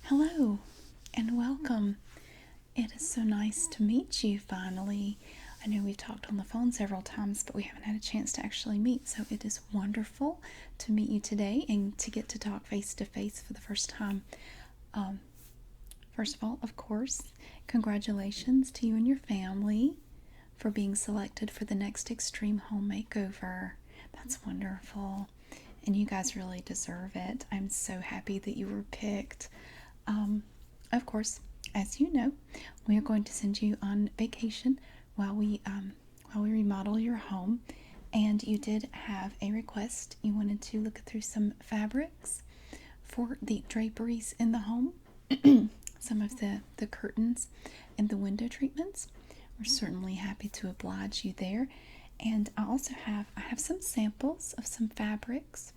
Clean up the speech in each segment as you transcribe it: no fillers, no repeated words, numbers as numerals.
Hello and welcome. It is so nice to meet you finally. I know we've talked on the phone several times, but we haven't had a chance to actually meet, so it is wonderful to meet you today and to get to talk face to face for the first time. Um, First of all, of course, congratulations to you and your family for being selected for the next Extreme Home Makeover. That's wonderful, and you guys really deserve it. I'm so happy that you were picked. Of course, as you know, we are going to send you on vacation while we remodel your home. And you did have a request. You wanted to look through some fabrics for the draperies in the home, some of the curtains and the window treatments. We're certainly happy to oblige you there. And I have some samples of some fabrics,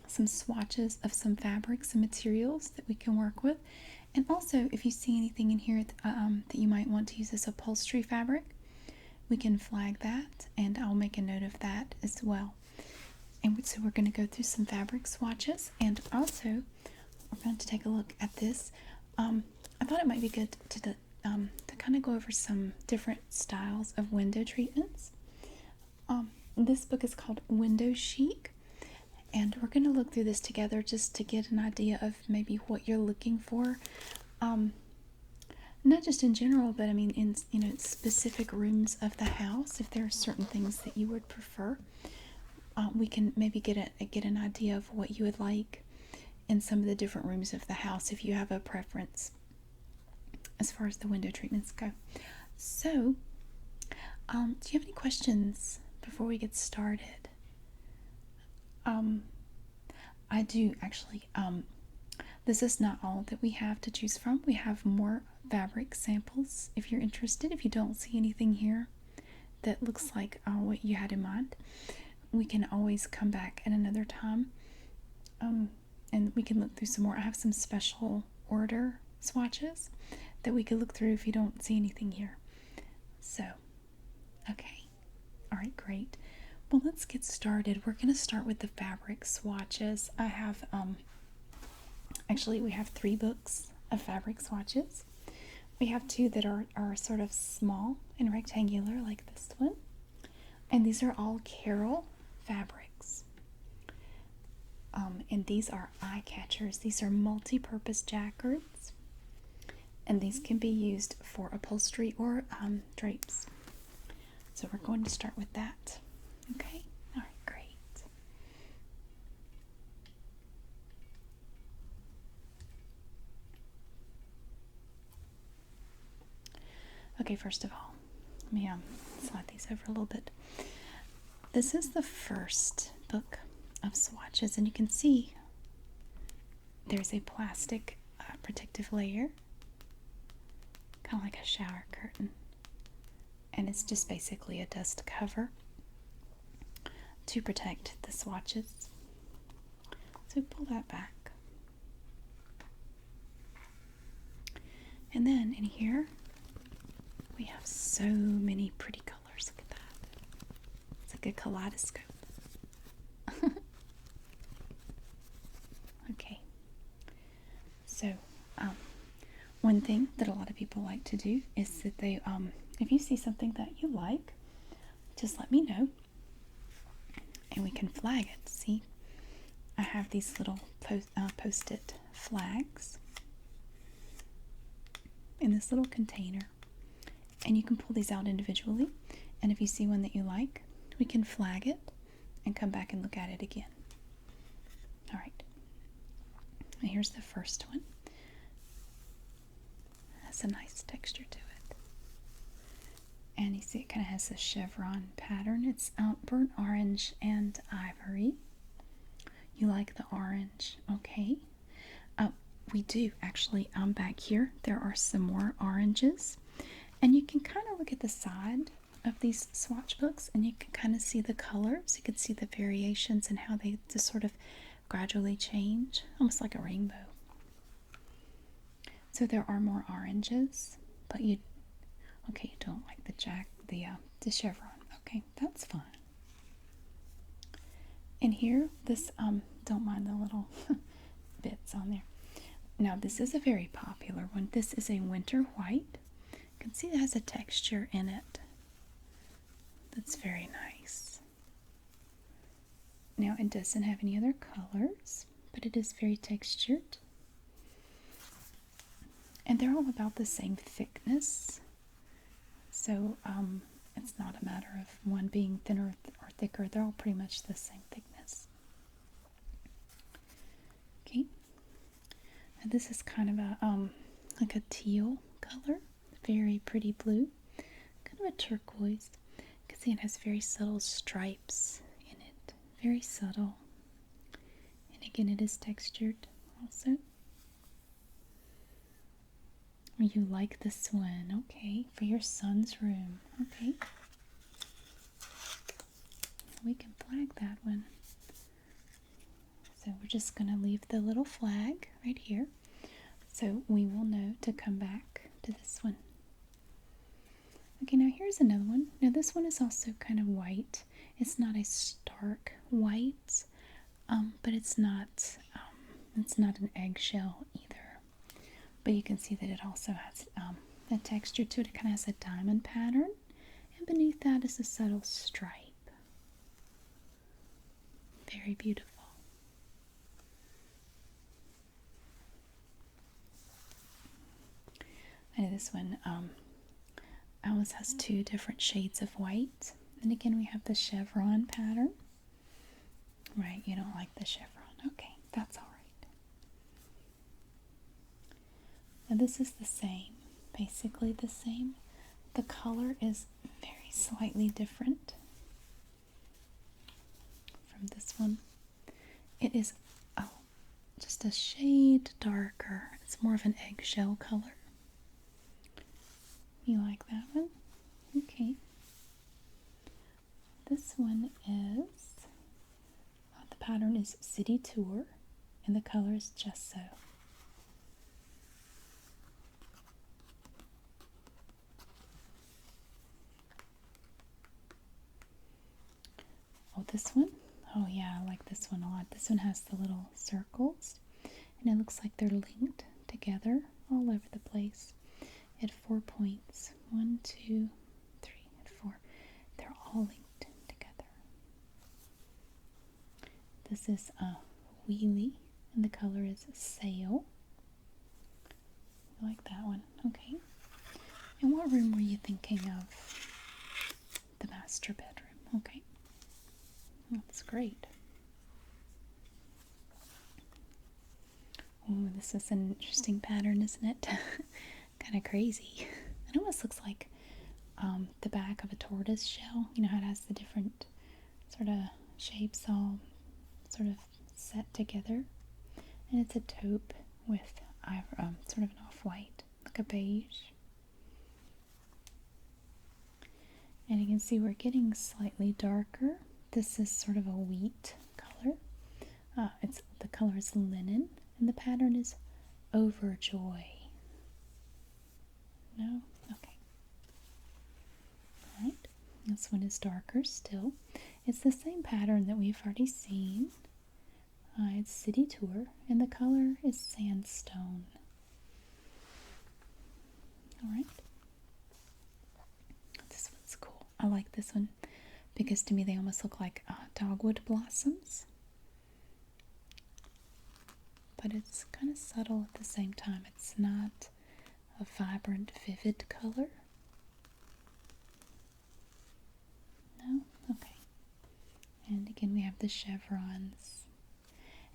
some swatches of some fabrics and materials that we can work with. And also, if you see anything in here that you might want to use as upholstery fabric, we can flag that, and I'll make a note of that as well. And so we're going to go through some fabric swatches, and also we're going to take a look at this. I thought it might be good to kind of go over some different styles of window treatments. This book is called Window Chic, and we're going to look through this together just to get an idea of maybe what you're looking for. Not just in general, but I mean in specific rooms of the house. If there are certain things that you would prefer, we can maybe get an idea of what you would like in some of the different rooms of the house if you have a preference as far as the window treatments go. So, do you have any questions before we get started? I do actually. This is not all that we have to choose from. We have more fabric samples if you're interested. If you don't see anything here that looks like what you had in mind, we can always come back at another time, and we can look through some more. I have some special order swatches that we could look through if you don't see anything here. So, okay. All right, great. Well, let's get started. We're going to start with the fabric swatches. I have, actually, we have 3 books of fabric swatches. We have 2 that are sort of small and rectangular, like this one. And these are all Carol fabrics. And these are eye catchers. These are multi-purpose jacquards. And these can be used for upholstery or drapes. So we're going to start with that. Okay, all right, great. Okay, first of all, let me slide these over a little bit. This is the first book of swatches, and you can see there's a plastic protective layer, kind of like a shower curtain, and it's just basically a dust cover to protect the swatches. So pull that back. And then in here, we have so many pretty colors. Look at that. It's like a kaleidoscope. Okay. So, one thing that a lot of people like to do is that they, if you see something that you like, just let me know, and we can flag it. See, I have these little post-it flags in this little container, and you can pull these out individually, and if you see one that you like, we can flag it and come back and look at it again. All right, and here's the first one. It has a nice texture to it, and you see it kind of has a chevron pattern. It's burnt orange and ivory. You like the orange? Okay. We do actually. Back here there are some more oranges, and you can kind of look at the side of these swatch books, and you can kind of see the colors. You can see the variations and how they just sort of gradually change, almost like a rainbow. So there are more oranges, but you don't like the chevron. Okay, that's fine. And here, this don't mind the little bits on there. Now this is a very popular one. This is a winter white. You can see it has a texture in it that's very nice. Now it doesn't have any other colors, but it is very textured. And they're all about the same thickness. So it's not a matter of one being thinner or thicker. They're all pretty much the same thickness. Okay. And this is kind of a like a teal color. Very pretty blue. Kind of a turquoise. You can see it has very subtle stripes in it. Very subtle. And again, it is textured also. You like this one, okay, for your son's room, okay. We can flag that one. So we're just going to leave the little flag right here, so we will know to come back to this one. Okay, now here's another one. Now this one is also kind of white. It's not a stark white, but it's not an eggshell either. But you can see that it also has a texture to it. It kind of has a diamond pattern. And beneath that is a subtle stripe. Very beautiful. And this one always has two different shades of white. And again, we have the chevron pattern. Right, you don't like the chevron. Okay, that's all right. Now this is the same, basically the same. The color is very slightly different from this one. It is just a shade darker. It's more of an eggshell color. You like that one? Okay. This one is, the pattern is City Tour, and the color is Gesso. Oh, this one? Oh yeah, I like this one a lot. This one has the little circles, and it looks like they're linked together all over the place at 4 points. 1, 2, 3, and 4. They're all linked together. This is a wheelie, and the color is Sail. I like that one. Okay. And what room were you thinking of? The master bedroom. Okay. That's great. Oh, this is an interesting pattern, isn't it? Kind of crazy. It almost looks like the back of a tortoise shell. You know how it has the different sort of shapes all sort of set together. And it's a taupe with sort of an off-white, like a beige. And you can see we're getting slightly darker. This is sort of a wheat color. The color is linen, and the pattern is Overjoy. No? Okay. Alright. This one is darker still. It's the same pattern that we've already seen. It's City Tour, and the color is Sandstone. Alright. This one's cool. I like this one because to me they almost look like dogwood blossoms. But it's kind of subtle at the same time. It's not a vibrant, vivid color. No? Okay. And again, we have the chevrons.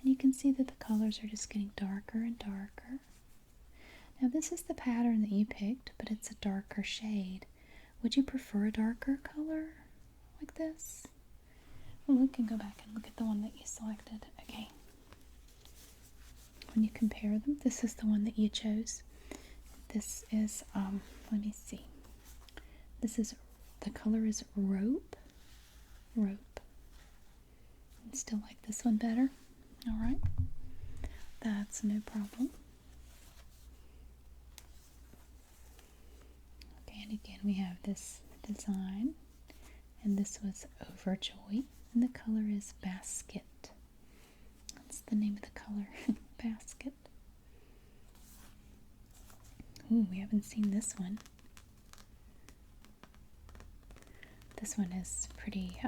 And you can see that the colors are just getting darker and darker. Now this is the pattern that you picked, but it's a darker shade. Would you prefer a darker color like this? Well, we can go back and look at the one that you selected. Okay. When you compare them, this is the one that you chose. This is, let me see. The color is Rope. Rope. You still like this one better? Alright. That's no problem. Okay, and again we have this design. And this was Overjoy. And the color is Basket. That's the name of the color. Basket. haven't seen this one. This one is pretty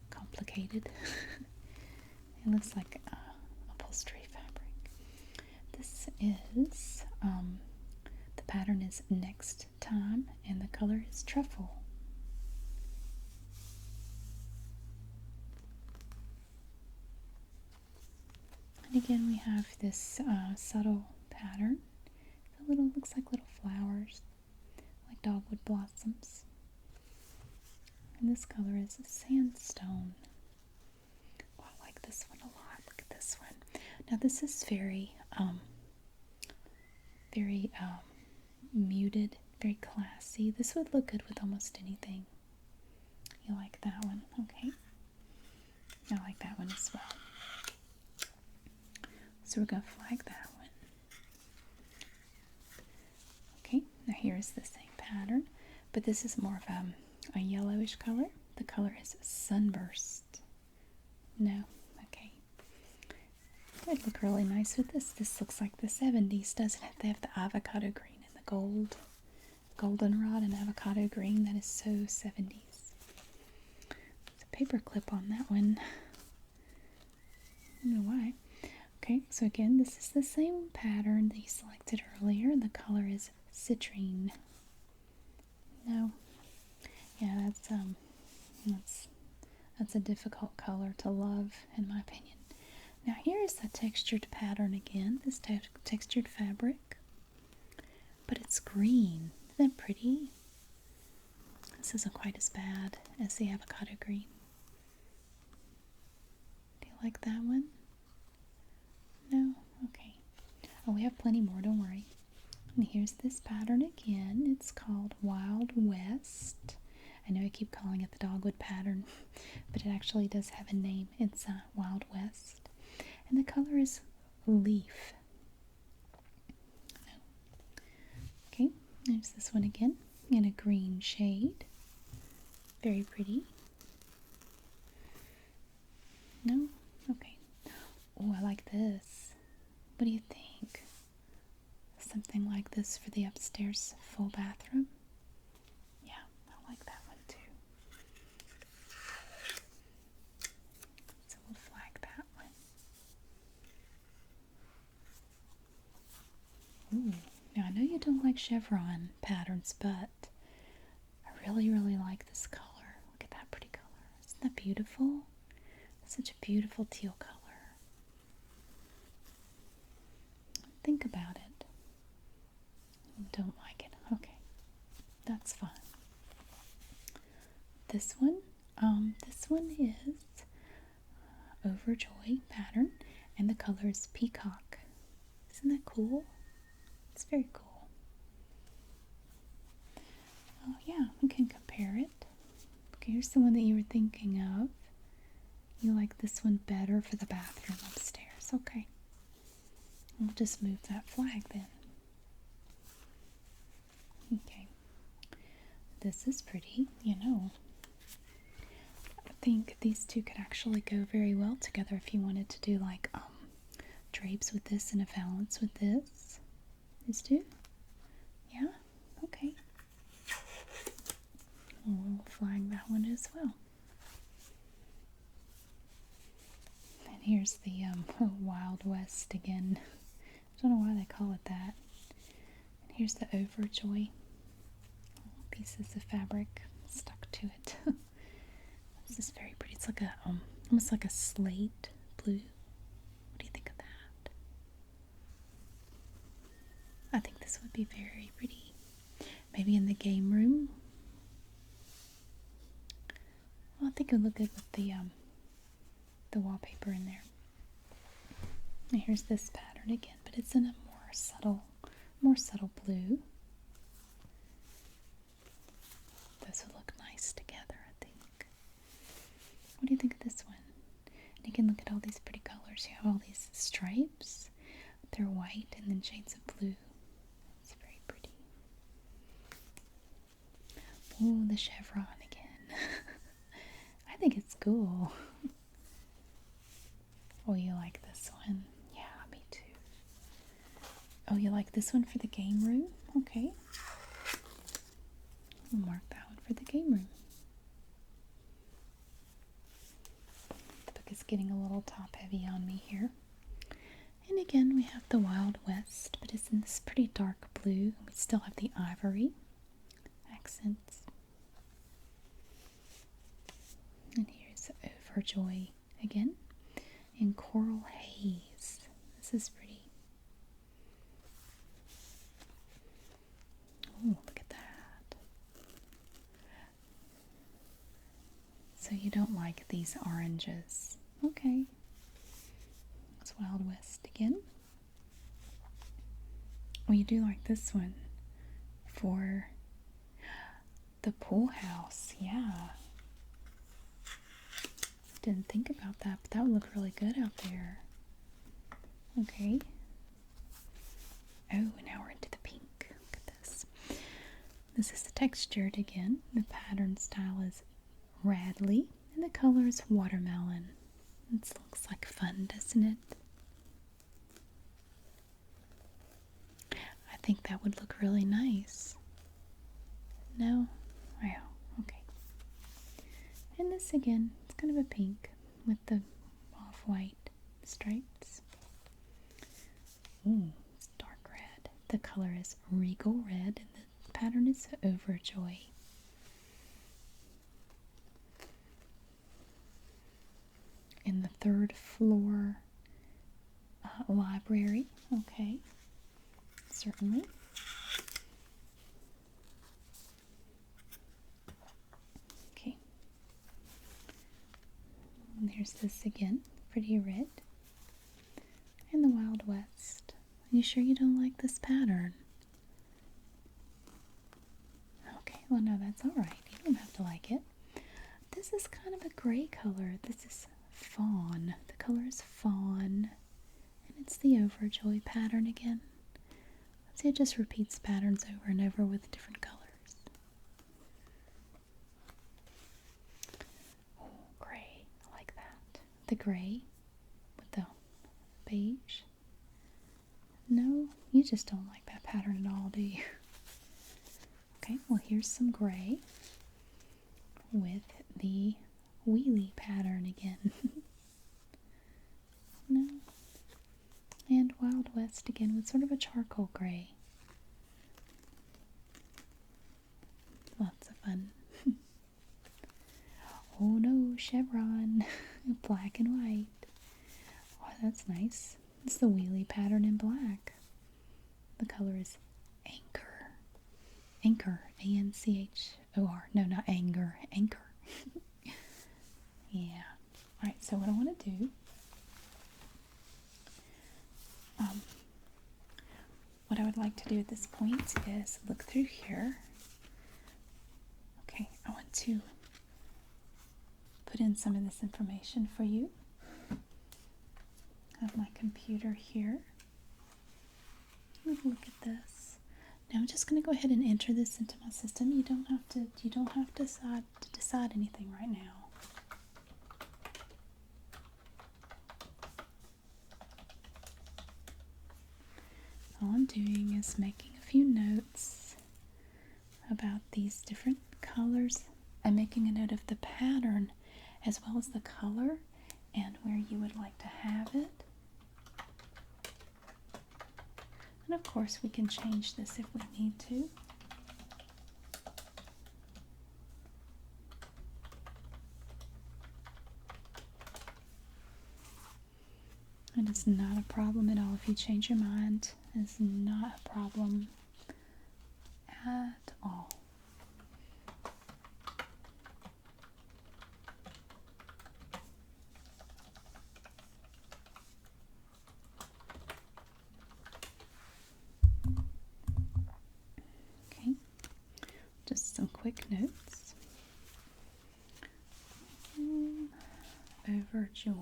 complicated. It looks like upholstery fabric. This is, the pattern is Next Time, and the color is Truffle. And again, we have this subtle pattern. Looks like little flowers, like dogwood blossoms. And this color is Sandstone. Oh, I like this one a lot. Look at this one. Now this is very muted, very classy. This would look good with almost anything. You like that one? Okay. I like that one as well. So we're going to flag that one. Okay, now here's the same pattern, but this is more of a yellowish color. The color is Sunburst. No? Okay. It would look really nice with this. This looks like the 70s, doesn't it? They have the avocado green and the goldenrod and avocado green. That is so 70s. There's a paper clip on that one. I don't know why. Okay, so again, this is the same pattern that you selected earlier. The color is Citrine. No. Yeah, that's a difficult color to love, in my opinion. Now here is the textured pattern again, this textured fabric, but it's green. Isn't that pretty? This isn't quite as bad as the avocado green. Do you like that one? No? Okay. Oh, we have plenty more, don't worry. And here's this pattern again. It's called Wild West. I know I keep calling it the dogwood pattern, but it actually does have a name. It's Wild West. And the color is Leaf. Okay, there's this one again in a green shade. Very pretty. No? Okay. Oh, I like this. What do you think? Something like this for the upstairs full bathroom? Yeah, I like that one too. So we'll flag that one. Ooh, now I know you don't like chevron patterns, but I really, really like this color. Look at that pretty color. Isn't that beautiful? Such a beautiful teal color. Think about it. Don't like it. Okay. That's fine. This one is Overjoy pattern, and the color is Peacock. Isn't that cool? It's very cool. Oh yeah, we can compare it. Okay, here's the one that you were thinking of. You like this one better for the bathroom upstairs. Okay. We'll just move that flag then. Okay. This is pretty, you know. I think these two could actually go very well together if you wanted to do like drapes with this and a valance with this. These two? Yeah? Okay. We'll flag that one as well. And here's the Wild West again. I don't know why they call it that. And here's the Overjoy. Pieces of fabric stuck to it. This is very pretty. It's like a almost like a slate blue. What do you think of that? I think this would be very pretty. Maybe in the game room. Well, I think it would look good with the wallpaper in there. And here's this pattern again, but it's in a more subtle blue. Those would look nice together, I think. What do you think of this one? And you can look at all these pretty colors. You have all these stripes. They're white and then shades of blue. It's very pretty. Oh, the chevron again. I think it's cool. Oh, you like this one? Yeah, me too. Oh, you like this one for the game room? Okay. We'll mark that one for the game room. The book is getting a little top heavy on me here. And again, we have the Wild West, but it's in this pretty dark blue. We still have the ivory accents. And here's Overjoy again in Coral Haze. This is pretty. Oh, look at that. So you don't like these oranges. Okay. It's Wild West again. Well, you do like this one for the pool house. Yeah. Didn't think about that, but that would look really good out there. Okay. Oh, now we're into the pink. Look at this. This is textured again. The pattern style is Radley, and the color is watermelon. This looks like fun, doesn't it? I think that would look really nice. No? Wow, okay. And this again, it's kind of a pink with the off-white stripes. Ooh, it's dark red. The color is Regal Red, and the pattern is Overjoy. In the third floor library. Okay, certainly. Okay. And there's this again, pretty red. And the Wild West. Are you sure you don't like this pattern? Okay, well no, that's alright. You don't have to like it. This is kind of a gray color. This is fawn. The color is fawn. And it's the Overjoy pattern again. See, it just repeats patterns over and over with different colors. Oh, gray. I like that. The gray with the beige. No, you just don't like that pattern at all, do you? Okay, well here's some gray with the wheelie pattern again. No. And Wild West again with sort of a charcoal gray. Lots of fun. Oh no, chevron. Black and white. Oh, that's nice. It's the wheelie pattern in black. The color is Anchor. Anchor. A-N-C-H-O-R. No, not anger. Anchor. Yeah. Alright, so what I want to do, what I would like to do at this point is look through here. Okay, I want to put in some of this information for you. I have my computer here. Let's look at this. Now I'm just going to go ahead and enter this into my system. You don't have to decide anything right now. All I'm doing is making a few notes about these different colors. I'm making a note of the pattern as well as the color and where you would like to have it. And of course we can change this if we need to. It is not a problem at all if you change your mind. It is not a problem at all. Okay, just some quick notes. Overjoy.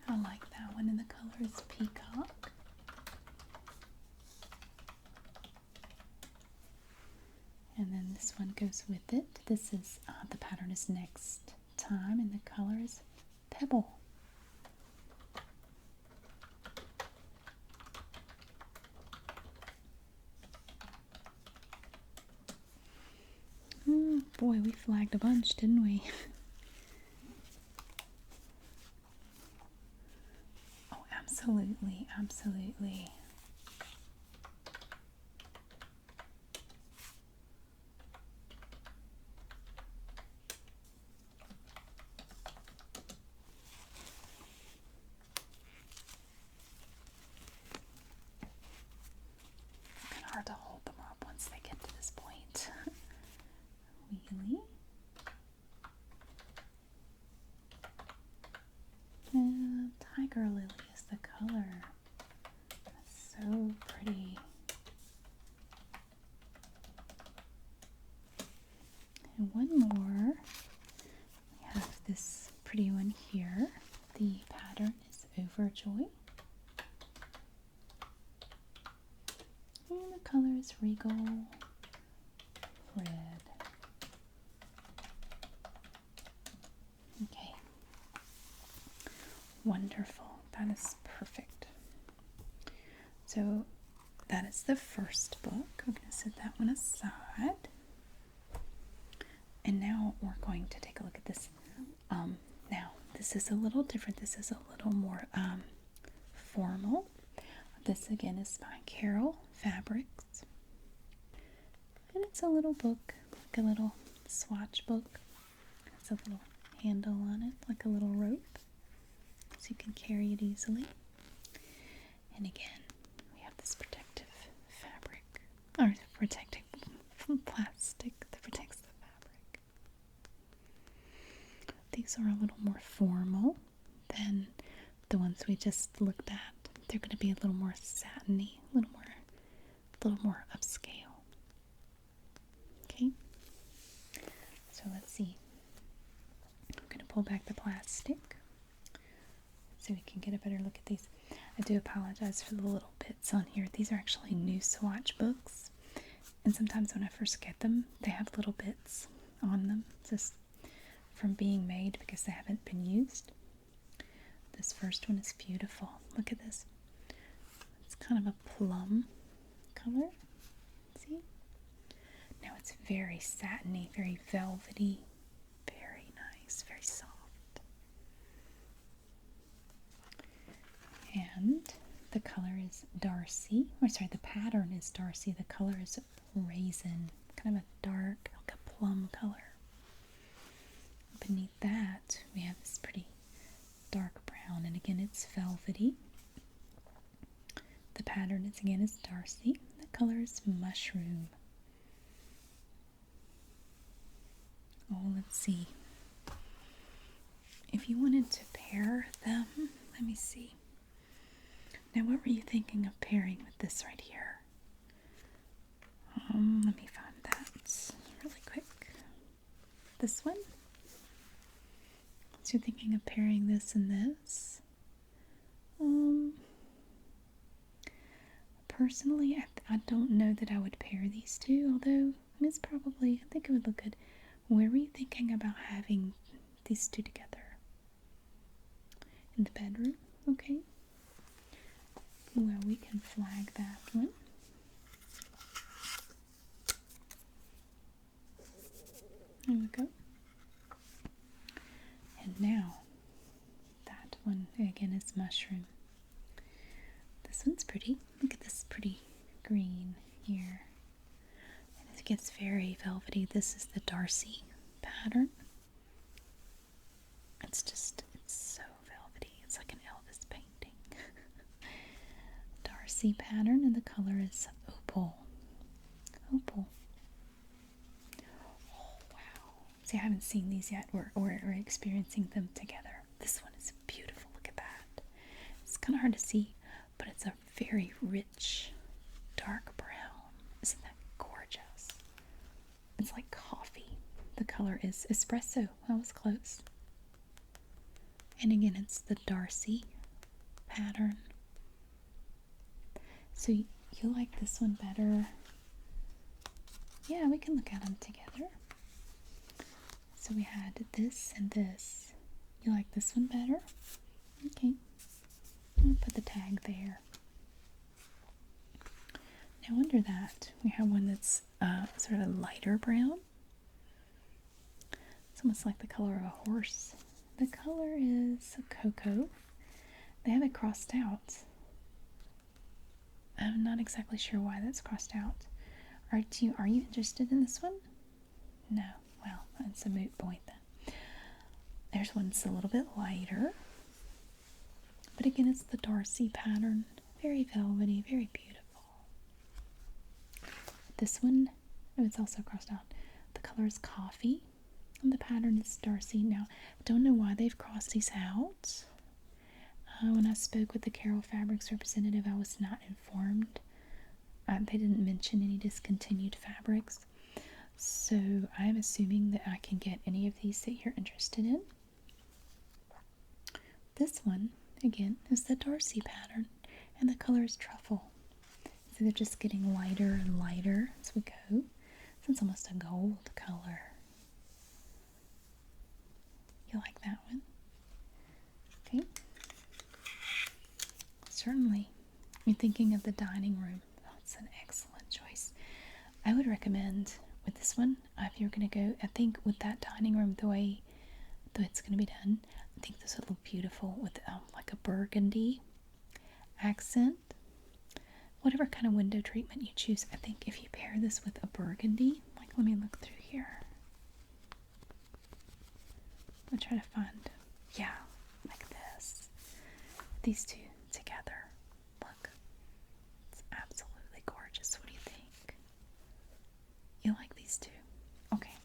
I like that one, and the color is Peacock. And then this one goes with it. This is, the pattern is Next Time, and the color is Pebble. boy, we flagged a bunch, didn't we? Oh, absolutely, absolutely. It's kind of hard to hold them up once they get to this point. Wheelie. And tiger lily is the color. That's so pretty. And one more. We have this pretty one here. The pattern is Overjoy. And the color is Regal Red. Okay. Wonderful. That is perfect. So that is the first book. I'm going to set that one aside. And now we're going to take a look at this. Now, this is a little different. This is a little more formal. This again is by Carol Fabrics. And it's a little book, like a little swatch book. It's a little handle on it, like a little rope, so you can carry it easily. And again, we have this protective fabric, or protective plastic that protects the fabric. These are a little more formal than the ones we just looked at. They're going to be a little more satiny, a little more upscale. Okay, so let's see. I'm going to pull back the plastic so we can get a better look at these. I do apologize for the little bits on here. These are actually new swatch books, and sometimes when I first get them, they have little bits on them just from being made because they haven't been used. This first one is beautiful. Look at this. It's kind of a plum color. See? Now it's very satiny, very velvety, very nice, very soft. And the color is Darcy, or sorry, the pattern is Darcy. The color is Raisin, kind of a dark, like a plum color. Beneath that, we have this pretty dark brown, and again, it's velvety. The pattern is Darcy. The color is Mushroom. Oh, let's see. If you wanted to pair them, let me see. Now, what were you thinking of pairing with this right here? Let me find that really quick. This one? So you're thinking of pairing this and this? Personally, I don't know that I would pair these two, although it's probably, I think it would look good. Where were you thinking about having these two together? In the bedroom? Okay. Well, we can flag that one. There we go. And now, that one again is Mushroom. This one's pretty. Look at this pretty green here. And it gets very velvety. This is the Darcy pattern. It's so velvety. It's like an Elvis painting. Darcy pattern, and the color is Opal. Opal. Oh, wow. See, I haven't seen these yet. We're experiencing them together. This one is beautiful. Look at that. It's kind of hard to see, but it's a very rich, dark brown. Isn't that gorgeous? It's like coffee. The color is espresso. That was close. And again, it's the Darcy pattern. So you like this one better? Yeah, we can look at them together. So we had this and this. You like this one better? Okay. I'll put the tag there. Now under that, we have one that's sort of a lighter brown. almost like the color of a horse. The color is cocoa. They have it crossed out. I'm not exactly sure why that's crossed out. Are you interested in this one? No. Well, that's a moot point then. There's one that's a little bit lighter. But again, it's the Darcy pattern. Very velvety, very beautiful. This one, oh, it's also crossed out. The color is coffee, and the pattern is Darcy. Now, I don't know why they've crossed these out. When I spoke with the Carol Fabrics representative, I was not informed. They didn't mention any discontinued fabrics. So I'm assuming that I can get any of these that you're interested in. This one, again, is the Darcy pattern, and the color is truffle. So they're just getting lighter and lighter as we go. So it's almost a gold color. You like that one? Okay. Certainly. You're thinking of the dining room. That's an excellent choice. I would recommend with this one, if you're going to go, I think with that dining room, the way it's going to be done, I think this would look beautiful with like a burgundy accent. Whatever kind of window treatment you choose, I think if you pair this with a burgundy, like let me look through here. I'll try to find, yeah, like this. These two together. Look. It's absolutely gorgeous. What do you think? You like these two? Okay.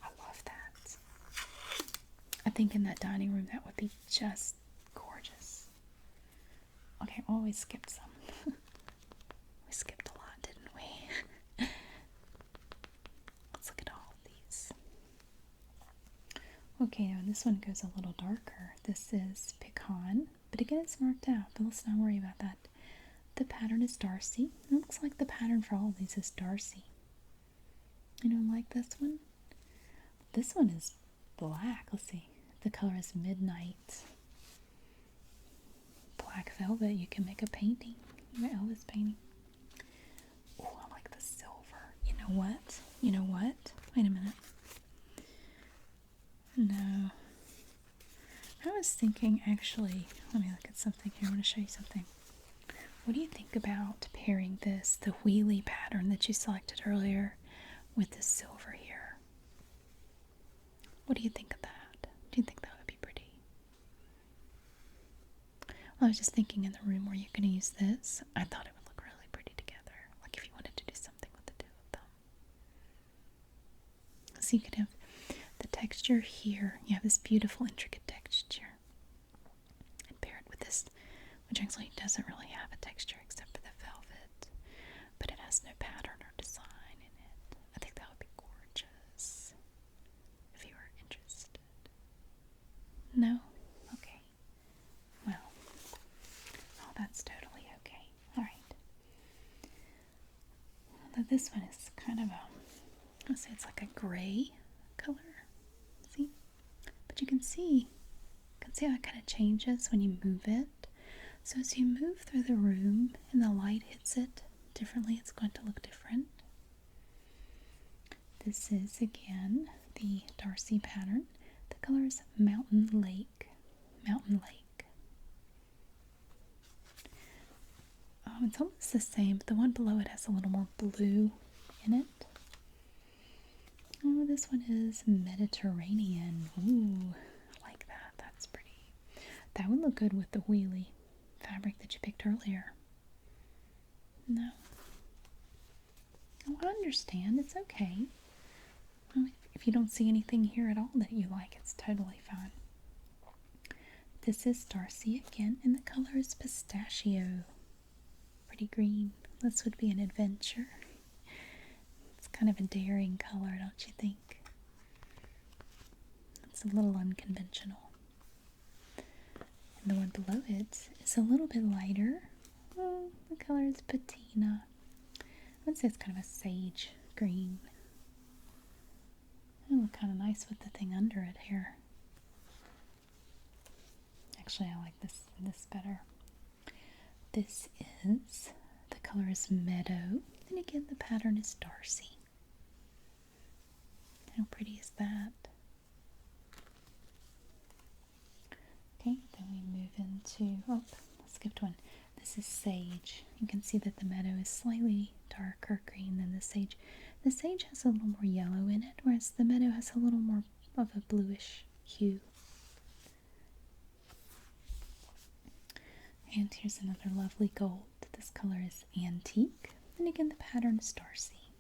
I love that. I think in that dining room that would be just gorgeous. Okay, oh, we skipped some. We skipped a lot, didn't we? Let's look at all of these. Okay, now this one goes a little darker. This is pecan, but again it's marked out, but let's not worry about that. The pattern is Darcy. It looks like the pattern for all of these is Darcy. Anyone like this one? This one is black. Let's see. The color is midnight. Black velvet. You can make a painting. An Elvis painting. Oh, I like the silver. You know what? You know what? Wait a minute. No. I was thinking, actually, let me look at something here. I want to show you something. What do you think about pairing this, the wheelie pattern that you selected earlier, with this silver here? What do you think of that? Do you think that would be pretty? Well, I was just thinking in the room where you're going to use this, I thought it would look really pretty together. Like if you wanted to do something with the two of them. So you could have the texture here. You have this beautiful, intricate texture. And pair it with this, which actually doesn't really have a texture except for the velvet. But it has no pattern or design in it. I think that would be gorgeous. If you were interested. No? Okay. Well. Oh, that's totally okay. Alright. Now this one is kind of let's say it's like a gray color. See? But you can see how it kind of changes when you move it. So as you move through the room and the light hits it differently, it's going to look different. This is, again, the Darcy pattern. The color is Mountain Lake. Mountain Lake. It's almost the same, but the one below it has a little more blue in it. Oh, this one is Mediterranean. Ooh, I like that. That's pretty. That would look good with the wheelie fabric that you picked earlier. No. Oh, I understand. It's okay. If you don't see anything here at all that you like, it's totally fine. This is Darcy again, and the color is pistachio. Pretty green. This would be an adventure. It's kind of a daring color, don't you think? It's a little unconventional. And the one below it is a little bit lighter. Oh, the color is patina. I would say it's kind of a sage green. It'll look kind of nice with the thing under it here. Actually, I like this better. This is, the color is Meadow. And again, the pattern is Darcy. How pretty is that? Okay, then we move into, oh, I skipped one. This is sage. You can see that the meadow is slightly darker green than the sage. The sage has a little more yellow in it, whereas the meadow has a little more of a bluish hue. And here's another lovely gold. This color is antique. And again, the pattern is Darcy.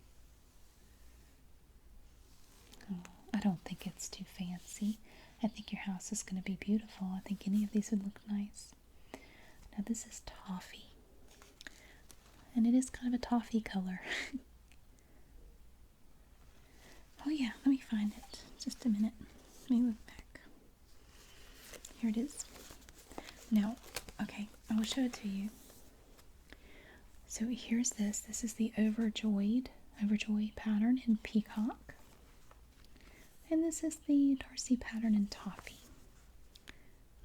Oh, I don't think it's too fancy. I think your house is going to be beautiful. I think any of these would look nice. Now this is toffee. And it is kind of a toffee color. Oh yeah, let me find it. Just a minute. Let me look back. Here it is. Now, okay, I will show it to you. So here's this. This is the Overjoy pattern in peacock. And this is the Darcy pattern in toffee.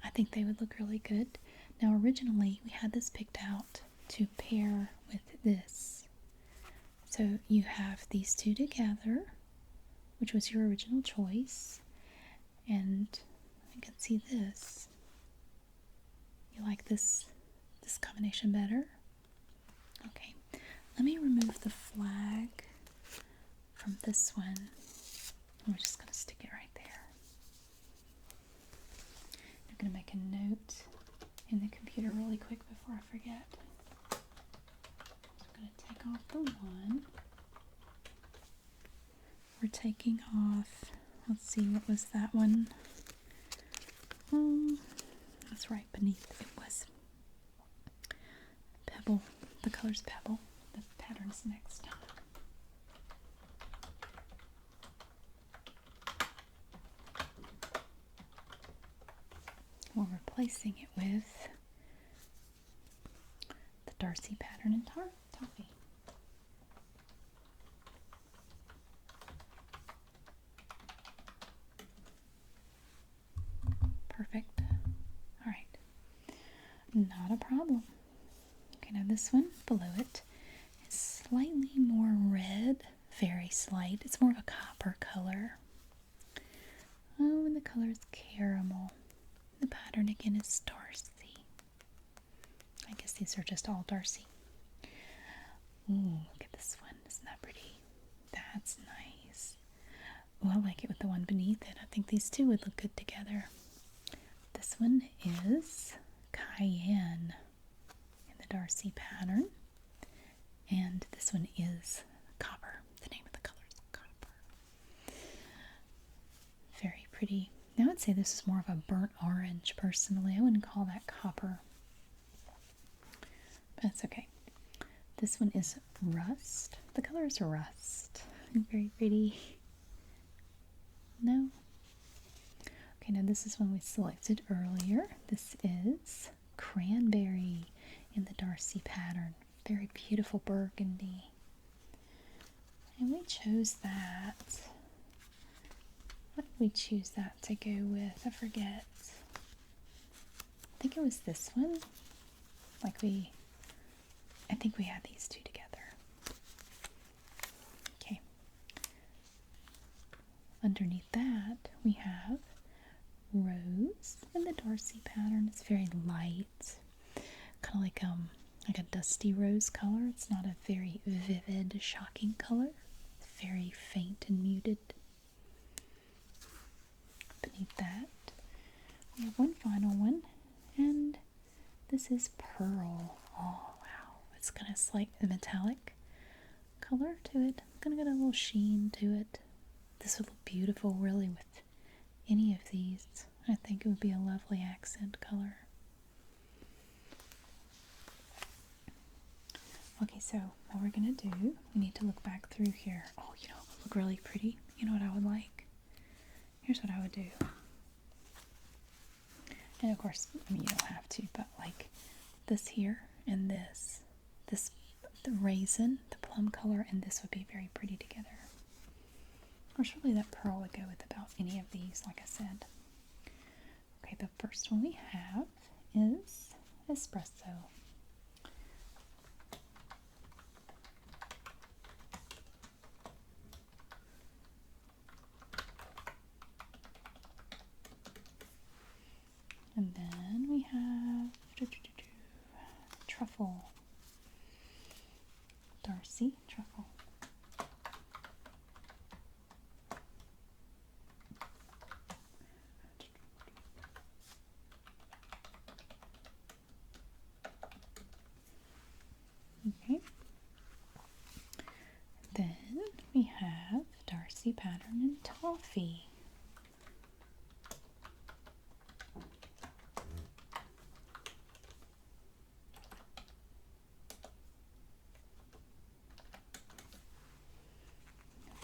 I think they would look really good. Now originally we had this picked out to pair with this. So you have these two together, which was your original choice. And I can see this. You like this combination better? Okay, let me remove the flag from this one. We're just going to stick it right there. I'm going to make a note in the computer really quick before I forget. I'm going to take off the one. We're taking off, let's see, what was that one? That's right beneath it was Pebble. The color's Pebble. The pattern's next time. We're replacing it with the Darcy pattern in toffee. Perfect. All right. Not a problem. Okay, now this one below it is slightly more red. Very slight. It's more of a copper color. Oh, and the color is caramel. The pattern again is Darcy. I guess these are just all Darcy. Ooh, look at this one. Isn't that pretty? That's nice. Oh, I like it with the one beneath it. I think these two would look good together. This one is Cayenne in the Darcy pattern. And this one is Copper. The name of the color is Copper. Very pretty. Now I would say this is more of a burnt orange, personally. I wouldn't call that copper. But that's okay. This one is Rust. The color is Rust. Very pretty. No? Okay, now this is one we selected earlier. This is Cranberry in the Darcy pattern. Very beautiful burgundy. And we chose that. What did we choose that to go with? I forget. I think it was this one. I think we had these two together. Okay. Underneath that, we have Rose in the Darcy pattern. It's very light. Kind of like a dusty rose color. It's not a very vivid, shocking color. It's very faint and muted. Beneath that, we have one final one, and this is Pearl. Oh wow, it's got a slight metallic color to it. Gonna get a little sheen to it. This would look beautiful really with any of these. I think it would be a lovely accent color. Okay, so what we're gonna do, we need to look back through here. Oh, look really pretty. You know what I would like? Here's what I would do. And of course, I mean, you don't have to, but like this here and this, the raisin, the plum color, and this would be very pretty together. Or surely that pearl would go with about any of these, like I said. Okay, the first one we have is Espresso. And then toffee.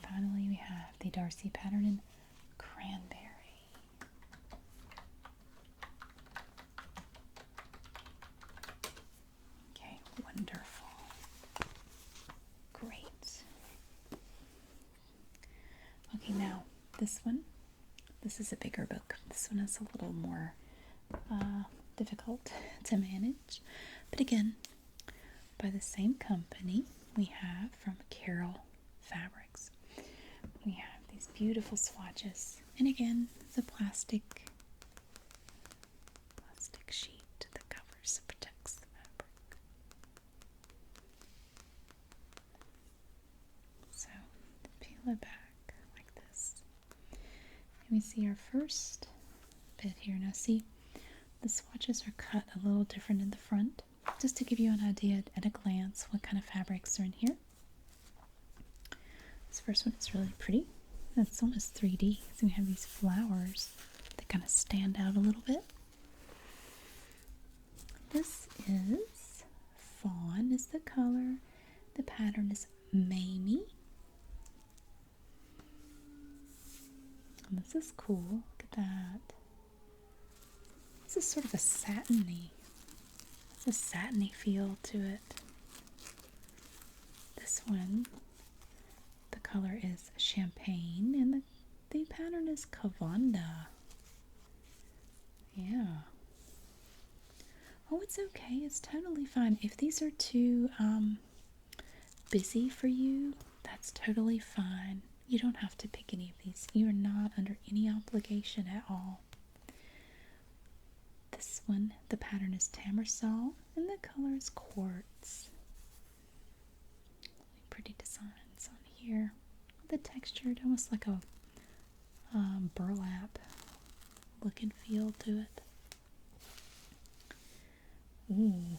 Finally, we have the Darcy pattern in cranberry. Okay, wonderful. Great. Okay, now this one. This is a bigger book. This one is a little more difficult to manage. But again, by the same company, we have from Carol Fabrics. We have these beautiful swatches. And again, it's a plastic sheet that covers and protects the fabric. So, peel it back like this. And we see our first bit here. Now see, the swatches are cut a little different in the front, just to give you an idea at a glance what kind of fabrics are in here. This first one is really pretty. It's almost 3D. So we have these flowers that kind of stand out a little bit. This is Fawn is the color. The pattern is Mamie. And this is cool. Look at that. This is sort of a satiny. It's a satiny feel to it. This one, the color is Champagne, and the pattern is Cavanda. Yeah. Oh, it's okay. It's totally fine. If these are too busy for you, that's totally fine. You don't have to pick any of these. You are not under any obligation at all. This one, the pattern is Tamersol, and the color is Quartz. Pretty designs on here. The textured, almost like a burlap look and feel to it. Ooh,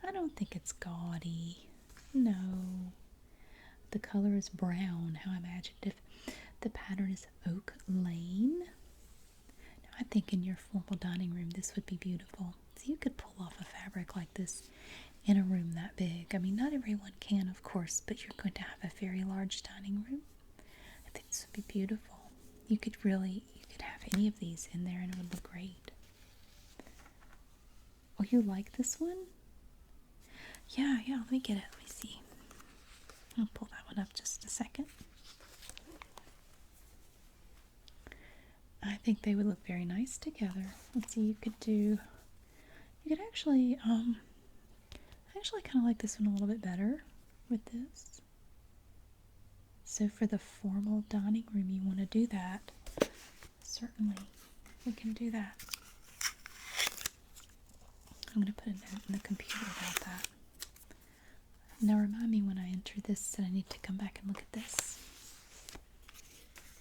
I don't think it's gaudy. No. The color is brown. How imaginative. The pattern is Oak Lane. Now, I think in your formal dining room, this would be beautiful. So you could pull off a fabric like this in a room that big. I mean, not everyone can, of course, but you're going to have a very large dining room. I think this would be beautiful. You could have any of these in there and it would look great. Oh, you like this one? Yeah, let me get it. Let me see. I'll pull that one up just a second. I think they would look very nice together. Let's see, you could actually, I actually kind of like this one a little bit better with this. So for the formal dining room, you want to do that. Certainly, we can do that. I'm going to put a note in the computer about that. Now remind me when I enter this that I need to come back and look at this,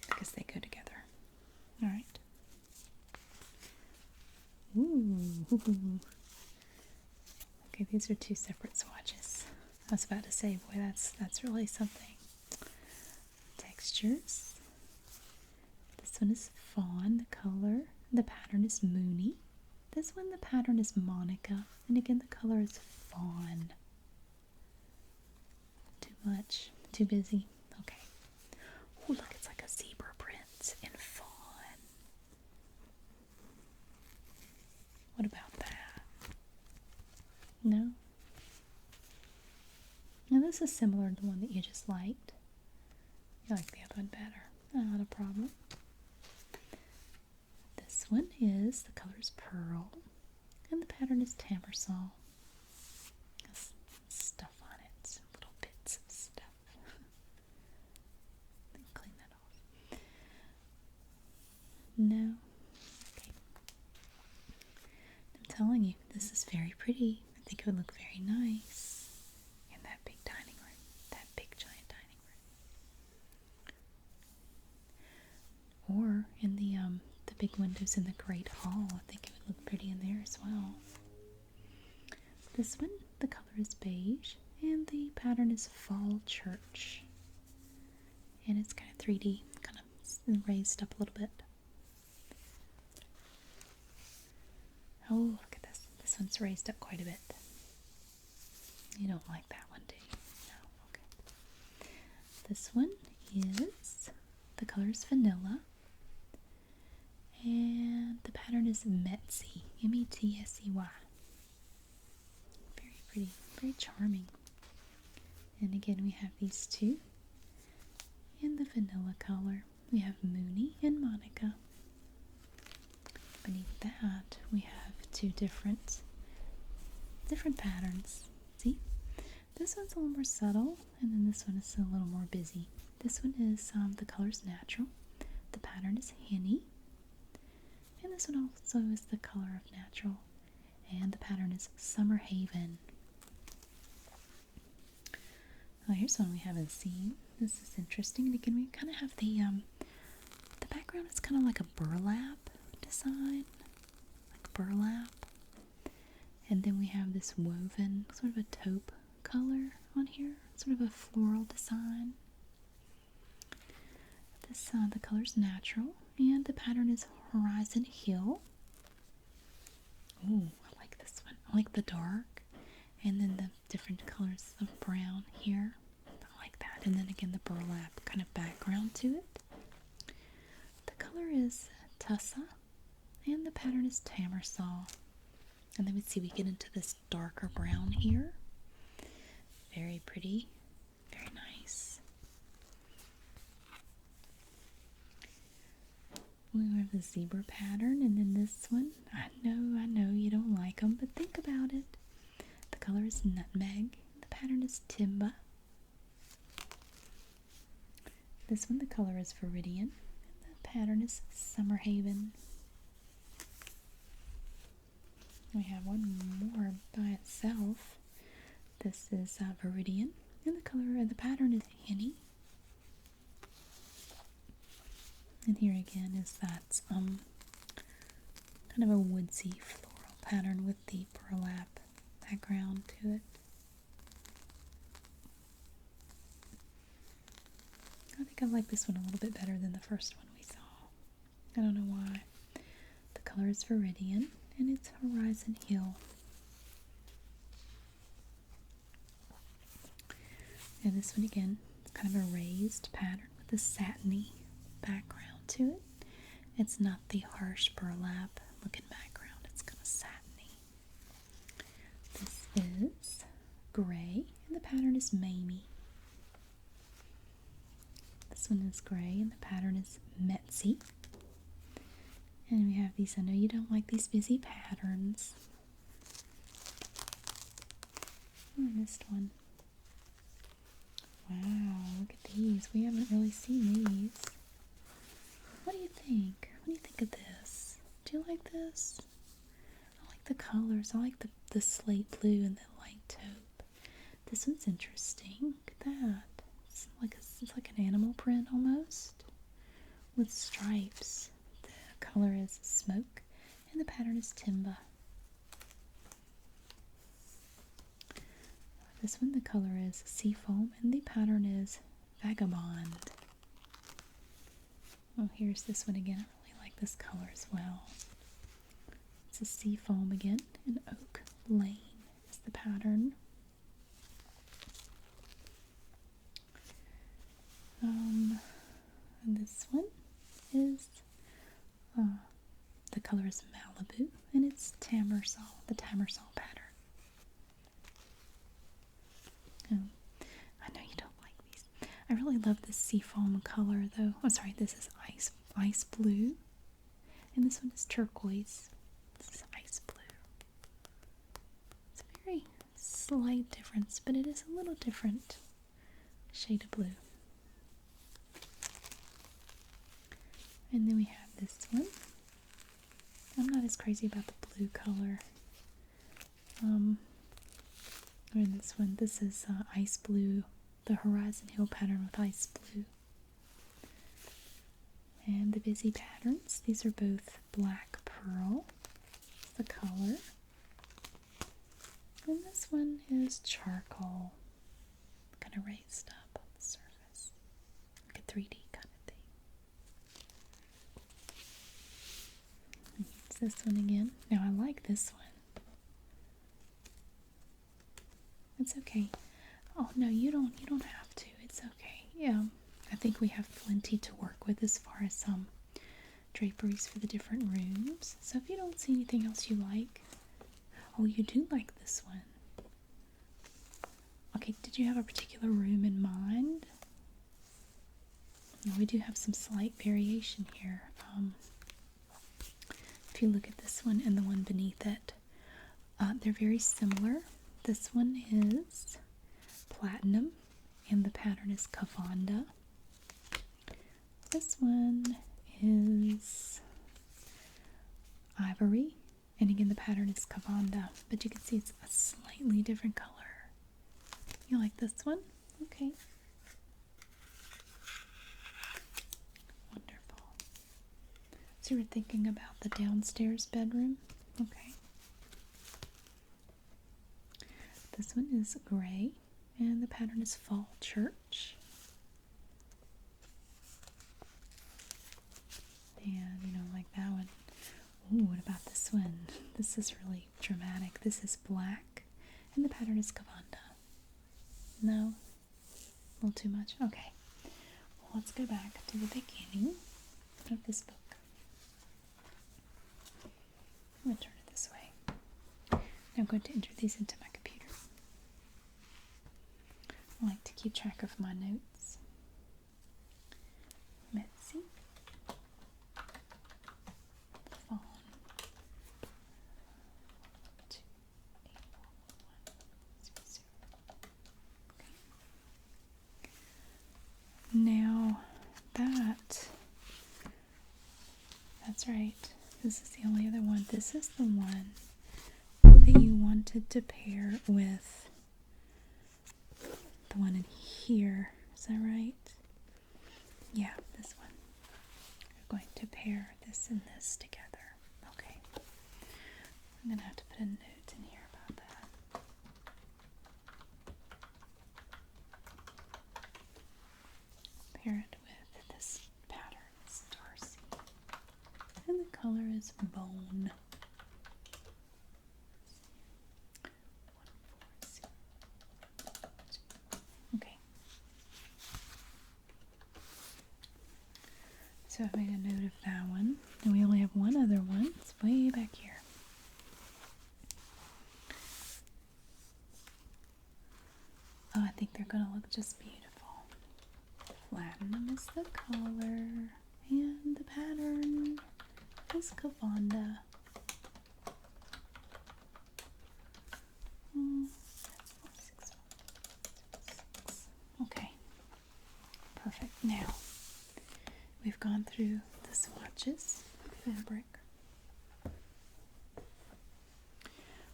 because they go together. Alright. Ooh. Okay, these are two separate swatches. I was about to say, boy, that's really something. Textures. This one is Fawn, the color. The pattern is Moony. This one, the pattern is Monica. And again, the color is Fawn. Too much. Too busy. Okay. Oh, look, it's like a zebra print in Fawn. What about that? No? Now, this is similar to the one that you just liked. You like the other one better. Not a problem. This one is, the color is Pearl, and the pattern is Tamersol. Has stuff on it, some little bits of stuff. Clean that off. No? Okay. I'm telling you, this is very pretty. I think it would look very nice in that big dining room, that big giant dining room. Or in the big windows in the Great Hall. I think it would look pretty in there as well. This one, the color is beige, and the pattern is Fall Church. And it's kind of 3D, kind of raised up a little bit. Oh, look at this. This one's raised up quite a bit. You don't like that one, do you? No, okay. This one is, the color is vanilla. And the pattern is Metsy, M-E-T-S-E-Y. Very pretty, very charming. And again, we have these two in the vanilla color. We have Mooney and Monica. Beneath that, we have two different patterns. See? This one's a little more subtle, and then this one is a little more busy. This one is, the color's natural. The pattern is Henny. And this one also is the color of natural. And the pattern is Summer Haven. Oh, here's one we haven't seen. This is interesting. And again, we kind of have the background is kind of like a burlap design. Like burlap. And then we have this woven, sort of a taupe color on here. Sort of a floral design. This, the color's natural. And the pattern is Horizon Hill. Ooh, I like this one. I like the dark. And then the different colors of brown here. I like that. And then again, the burlap kind of background to it. The color is Tussa. And the pattern is Tamersall. And then we see we get into this darker brown here. Very pretty. Very nice. We have the zebra pattern, and then this one. I know you don't like them, but think about it. The color is Nutmeg. The pattern is Timba. This one, the color is Viridian. And the pattern is Summer Haven. We have one more by itself. This is Viridian. And the color, the pattern is Henny. And here again is that kind of a woodsy floral pattern with the burlap background to it. I think I like this one a little bit better than the first one we saw. I don't know why. The color is Viridian and it's Horizon Hill. And this one again, it's kind of a raised pattern with a satiny background to it. It's not the harsh burlap looking background, it's kind of satiny. This is gray and the pattern is Mamie. This one is gray and the pattern is Metsy. And we have these, I know you don't like these busy patterns. Oh, I missed one. Wow, look at these. We haven't really seen these. What do you think? What do you think of this? Do you like this? I like the colors. I like the slate blue and the light taupe. This one's interesting. Look at that. It's like an animal print almost with stripes. The color is Smoke and the pattern is Timba. This one, the color is Seafoam and the pattern is Vagabond. Oh, here's this one again. I really like this color as well. It's a Seafoam again, and Oak Lane is the pattern. And this one is, the color is Malibu, and it's Tamersall, the Tamersall pattern. Oh, I know you don't like these. I really love this seafoam color, though. Oh, sorry, this is ice blue, and this one is turquoise. This is ice blue. It's a very slight difference, but it is a little different shade of blue. And then we have this one. I'm not as crazy about the blue color. And this one, this is ice blue, the Horizon Hill pattern with ice blue. And the busy patterns, these are both black pearl, the color. And this one is charcoal, kind of raised up on the surface. Look at 3D kind of thing. It's this one again. Now I like this one. It's okay. Oh no, you don't have to. It's okay. Yeah. I think we have plenty to work with as far as some draperies for the different rooms. So if you don't see anything else you like, oh, you do like this one. Okay, did you have a particular room in mind? We do have some slight variation here. If you look at this one and the one beneath it, they're very similar. This one is platinum and the pattern is Cavanda. This one is ivory, and again the pattern is Cavanda, but you can see it's a slightly different color. You like this one? Okay. Wonderful. So you were thinking about the downstairs bedroom? Okay. This one is gray, and the pattern is Fall Church. And you don't like that one. Ooh, what about this one? This is really dramatic. This is black, and the pattern is Cavanda. No? A little too much? Okay. Well, let's go back to the beginning of this book. I'm going to turn it this way. Now I'm going to enter these into my computer. I like to keep track of my notes. Let's see. Fawn. 2811100. Okay. Now that's right. This is the only other one. This is the one that you wanted to pair with the one in here. Is that right? Yeah, this one. We're going to pair this and this together. Okay. I'm going to have to put a note in here about that. Pair it with this pattern. It's Darcy. And the color is Bone. Okay. So I made a note of that one. And we only have one other one. It's way back here. Oh, I think they're going to look just beautiful. Platinum is the color, and the pattern is Cavanda. Okay, perfect. Now, we've gone through the swatches fabric.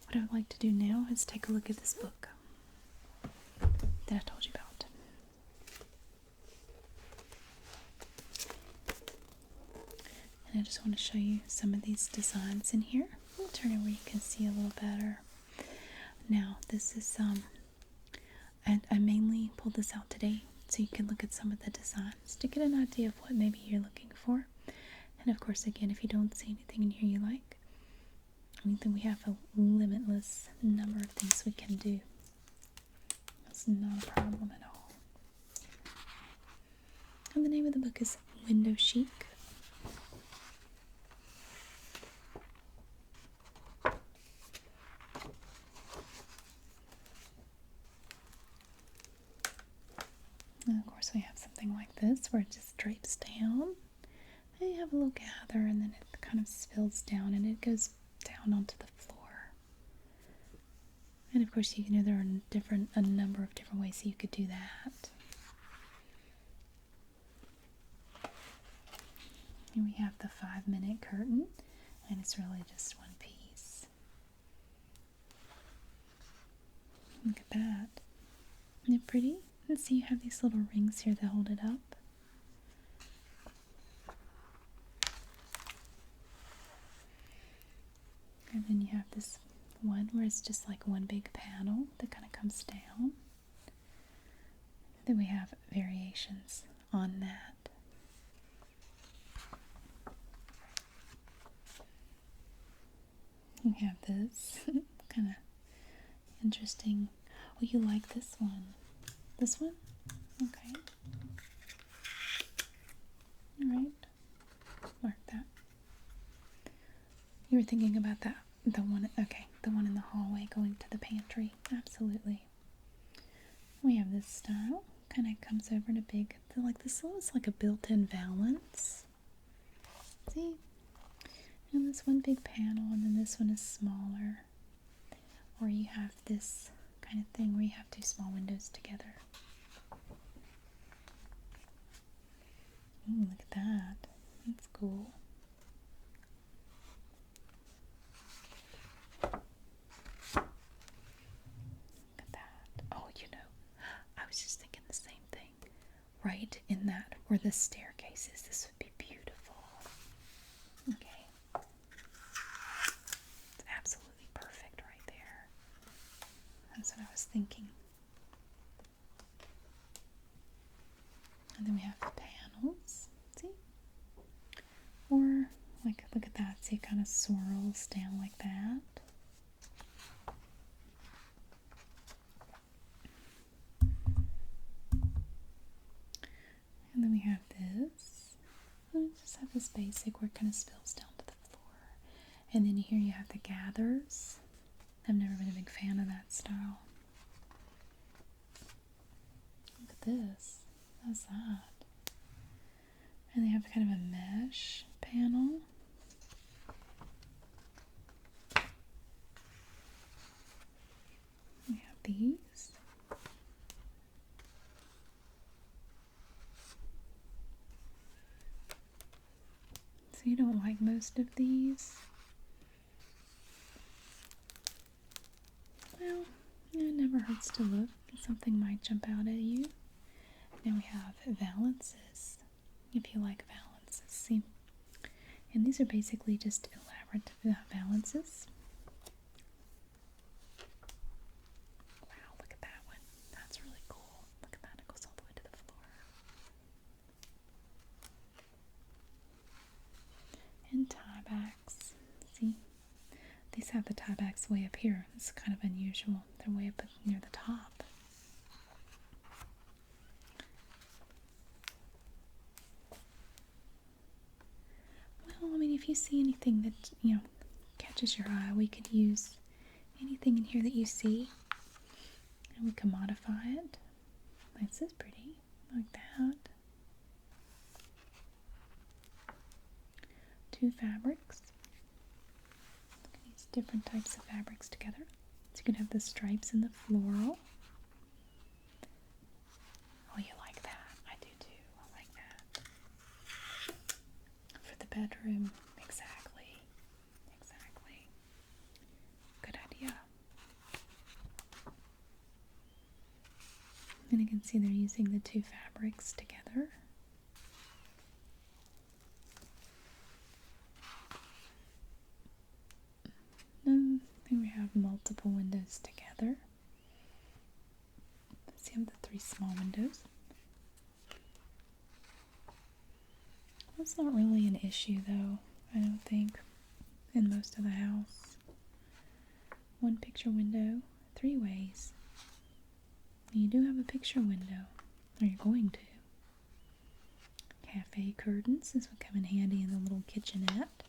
What I would like to do now is take a look at this book that I told you about. And I just want to show you some of these designs in here. I'll turn it where you can see a little better. Now, this is and I mainly pulled this out today so you can look at some of the designs to get an idea of what maybe you're looking for. And of course, again, if you don't see anything in here you like, I mean, then we have a limitless number of things we can do. It's not a problem at all. And the name of the book is Window Chic. And of course we have something like this where it just drapes down. And you have a little gather and then it kind of spills down and it goes down onto the floor. And of course there are a number of different ways you could do that. And we have the 5-minute curtain, and it's really just one piece. Look at that. Isn't it pretty? And see, you have these little rings here that hold it up. And then you have this one where it's just like one big panel that kind of comes down. Then we have variations on that. We have this kind of interesting. Oh, you like this one? This one? Okay. Alright. Mark that. You were thinking about that. The one, okay, the one in the hallway going to the pantry. Absolutely. We have this style. Kind of comes over in a big, like this looks like a built-in valance. See? And this one big panel, and then this one is smaller. Or you have this kind of thing where you have two small windows together. Ooh, look at that. That's cool. Look at that. Oh, you know, I was just thinking the same thing. Right in that, where the staircase is, this would be beautiful. Okay. It's absolutely perfect right there. That's what I was thinking. And then we have the panels. See? Or, like, look at that. See, it kind of swirls down like that. And then we have this. We just have this basic where it kind of spills down to the floor. And then here you have the gathers. I've never been a big fan of that style. Look at this. How's that? And they have kind of a mesh panel. We have these. So you don't like most of these? Well, it never hurts to look. Something might jump out at you. Now we have valances, if you like valances. See? And these are basically just elaborate valances. Wow, look at that one. That's really cool. Look at that. It goes all the way to the floor. And tie backs. See? These have the tie backs way up here. It's kind of unusual. They're way up near the top. Well, I mean, if you see anything that, you know, catches your eye, we could use anything in here that you see, and we can modify it. This is pretty, like that. Two fabrics. These different types of fabrics together. So you can have the stripes and the floral. Oh, you like that? I do too. I like that. For the bedroom, exactly. Exactly. Good idea. And you can see they're using the two fabrics together. And then we have multiple windows together. So you have the three small windows. That's not really an issue though, I don't think, in most of the house. One picture window, three ways. You do have a picture window, or you're going to. Cafe curtains, this would come in handy in the little kitchenette.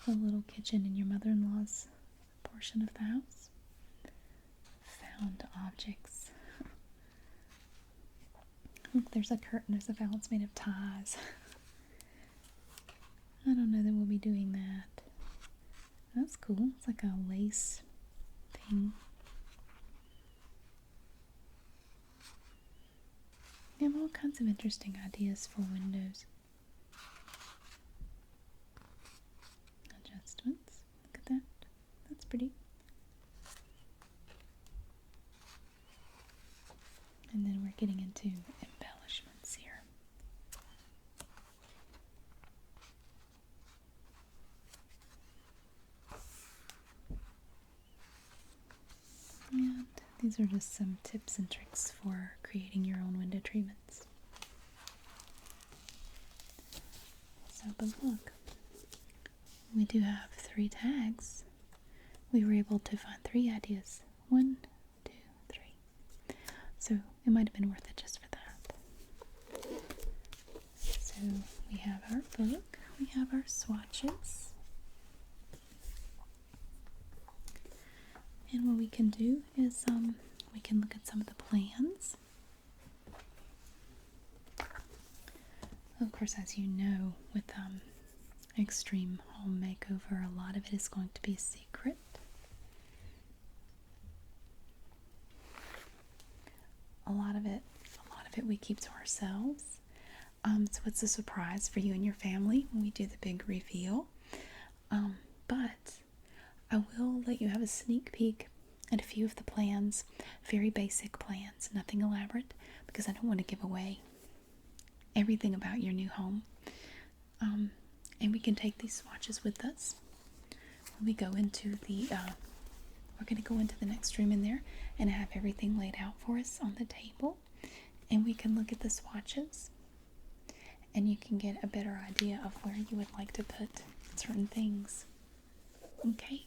The little kitchen in your mother-in-law's portion of the house. Found objects. Look, there's a curtain, there's a valance made of ties. I don't know that we'll be doing that. That's cool. It's like a lace thing. They have all kinds of interesting ideas for windows. Adjustments. Look at that. That's pretty. And then we're getting into embellishments here. And these are just some tips and tricks for creating your own window treatments. but look, we do have 3 tags. We were able to find 3 ideas. 1, 2, 3. So it might have been worth it just for that. So we have our book, we have our swatches. And what we can do is we can look at some of the plans. Of course, as you know, with Extreme Home Makeover, a lot of it is going to be a secret. A lot of it we keep to ourselves. So it's a surprise for you and your family when we do the big reveal. But I will let you have a sneak peek at a few of the plans, very basic plans, nothing elaborate, because I don't want to give away everything about your new home. And we can take these swatches with us when we go into the we're going to go into the next room in there and have everything laid out for us on the table, and we can look at the swatches and you can get a better idea of where you would like to put certain things. Okay,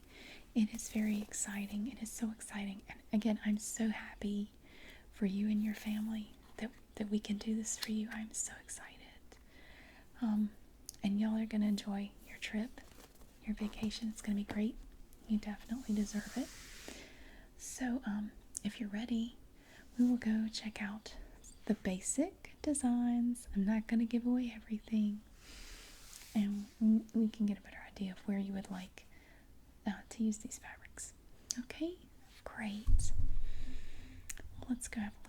it is very exciting. It is so exciting, and again, I'm so happy for you and your family that we can do this for you. I'm so excited. And y'all are going to enjoy your trip, your vacation. It's going to be great. You definitely deserve it. So, if you're ready, we will go check out the basic designs. I'm not going to give away everything. And we can get a better idea of where you would like to use these fabrics. Okay? Great. Well, let's go have a